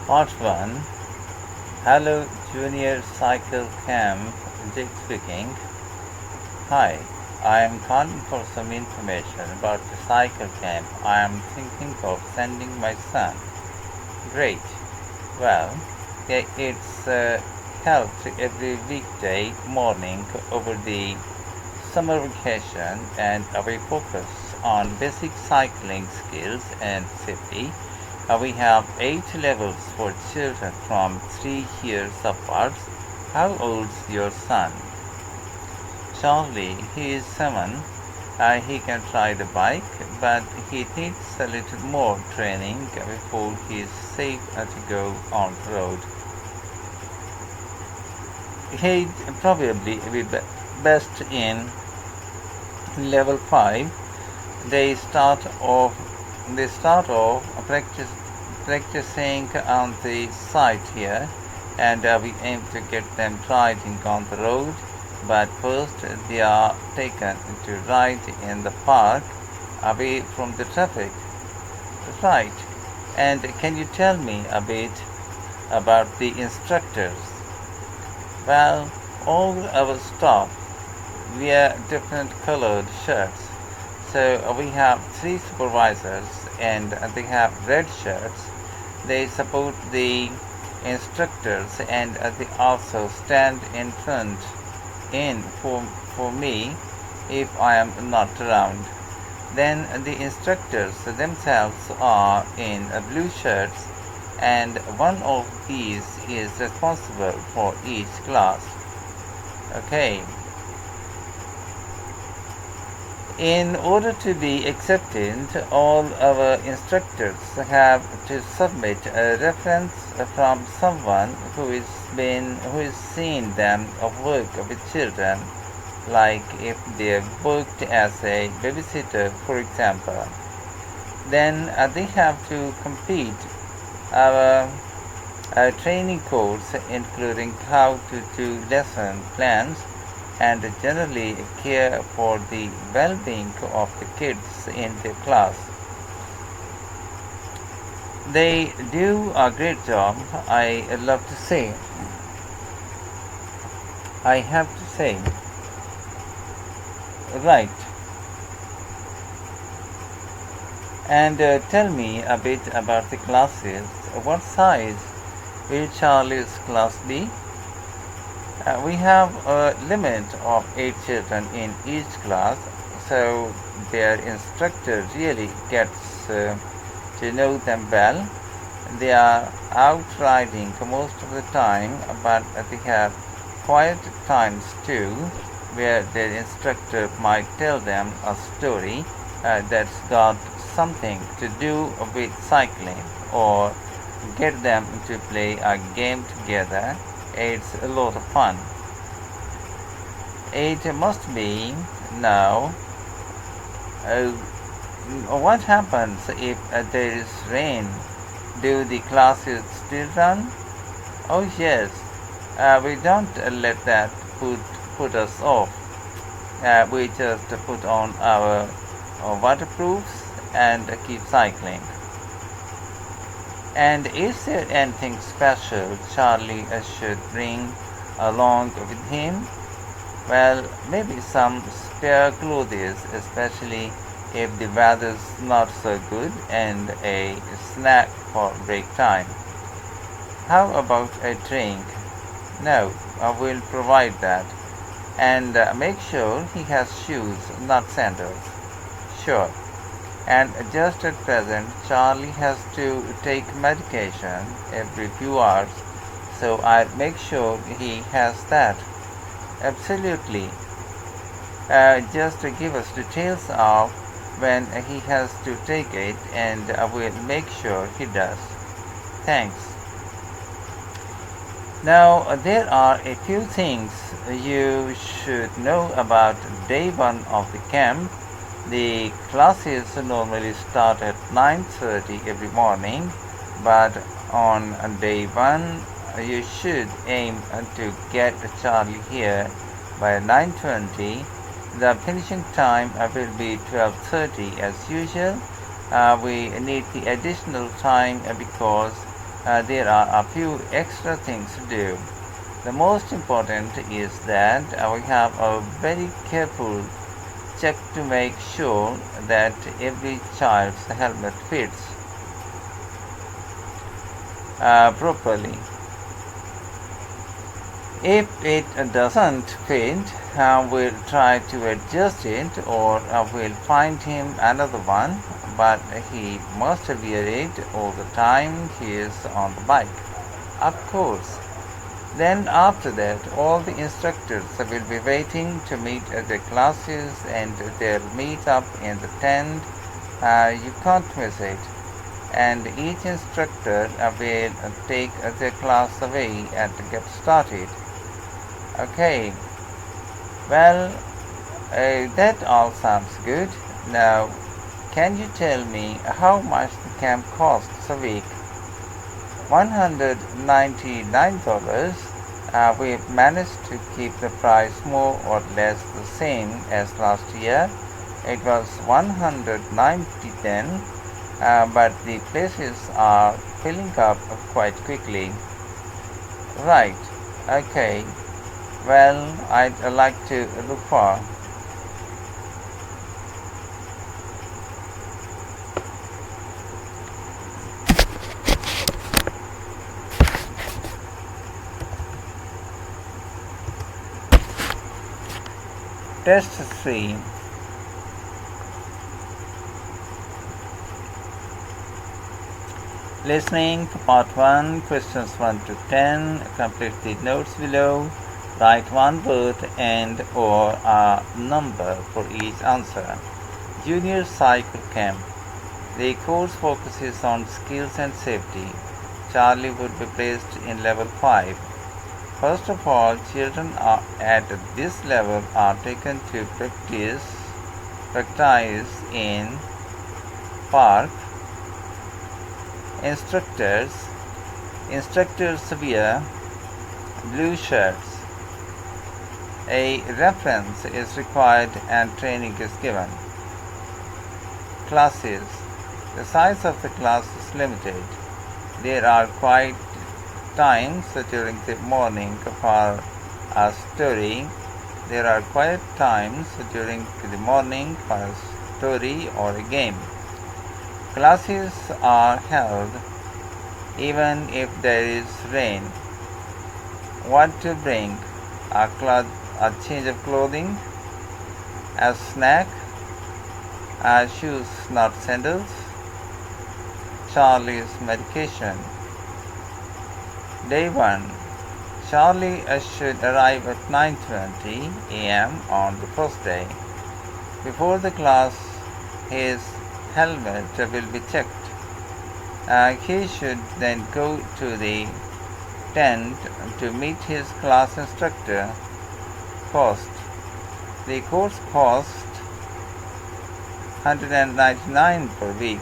Part 1. Hello Junior Cycle Camp, Jake speaking. Hi, I am calling for some information about the cycle camp I am thinking of sending my son. Great. Well, it's held every weekday morning over the summer vacation, and we focus on basic cycling skills and safety. We have 8 levels for children from 3 years upwards. How old's your son? Charlie, he is 7. He can ride a bike, but he needs a little more training before he is safe to go on the road. He'd probably be best in level 5. They start off practicing on the site here, and we aim to get them riding on the road. But first, they are taken to ride in the park, away from the traffic. Right. And can you tell me a bit about the instructors? Well, all our staff wear different colored shirts. So we have 3 supervisors, and they have red shirts. They support the instructors, and they also stand in for me if I am not around. Then the instructors themselves are in blue shirts, and one of these is responsible for each class. Okay. In order to be accepted, all our instructors have to submit a reference from someone who has seen them work with children, like if they have worked as a babysitter, for example. Then they have to complete our training course, including how to do lesson plans and generally care for the well-being of the kids in their class. They do a great job, I love to say. I have to say. Right. And tell me a bit about the classes. What size will Charlie's class be? We have a limit of 8 children in each class, so their instructor really gets to know them well. They are out riding most of the time, but they have quiet times too, where their instructor might tell them a story that's got something to do with cycling, or get them to play a game together. It's a lot of fun. It must be. Now, what happens if there is rain? Do the classes still run? Oh yes, we don't let that put us off. We just put on our waterproofs and keep cycling. And is there anything special Charlie should bring along with him? Well, maybe some spare clothes, especially if the weather's not so good, and a snack for break time. How about a drink? No, I will provide that. And make sure he has shoes, not sandals. Sure. And just at present, Charlie has to take medication every few hours, so I'll make sure he has that. Absolutely. Just give us details of when he has to take it, and I will make sure he does. Thanks. Now, there are a few things you should know about day 1 of the camp. The classes normally start at 9:30 every morning, but on day 1 you should aim to get Charlie here by 9:20. The finishing time will be 12:30 as usual. We need the additional time because there are a few extra things to do. The most important is that we have a very careful check to make sure that every child's helmet fits properly. If it doesn't fit, we'll try to adjust it, or we'll find him another one, but he must wear it all the time he is on the bike. Of course. Then after that, all the instructors will be waiting to meet their classes, and they'll meet up in the tent. You can't miss it. And each instructor will take their class away and get started. Okay, well, that all sounds good. Now, can you tell me how much the camp costs a week? $199. We've managed to keep the price more or less the same as last year. It was $190 then, but the places are filling up quite quickly. Right, okay. Well, I'd like to look for. Test 3. Listening, part 1, questions 1 to 10. Complete the notes below. Write one word and or a number for each answer. Junior Cycle Camp. The course focuses on skills and safety. Charlie would be placed in level 5. First of all, children at this level are taken to practice in park. Instructors wear blue shirts. A reference is required and training is given. Classes. The size of the class is limited. There are quiet times during the morning for a story. There are quiet times during the morning for a story or a game. Classes are held even if there is rain. What to bring? A change of clothing, a snack, shoes not sandals, Charlie's medication. Day 1. Charlie should arrive at 9:20 a.m. on the first day. Before the class, his helmet will be checked. He should then go to the tent to meet his class instructor. Cost. The course costs $199 per week.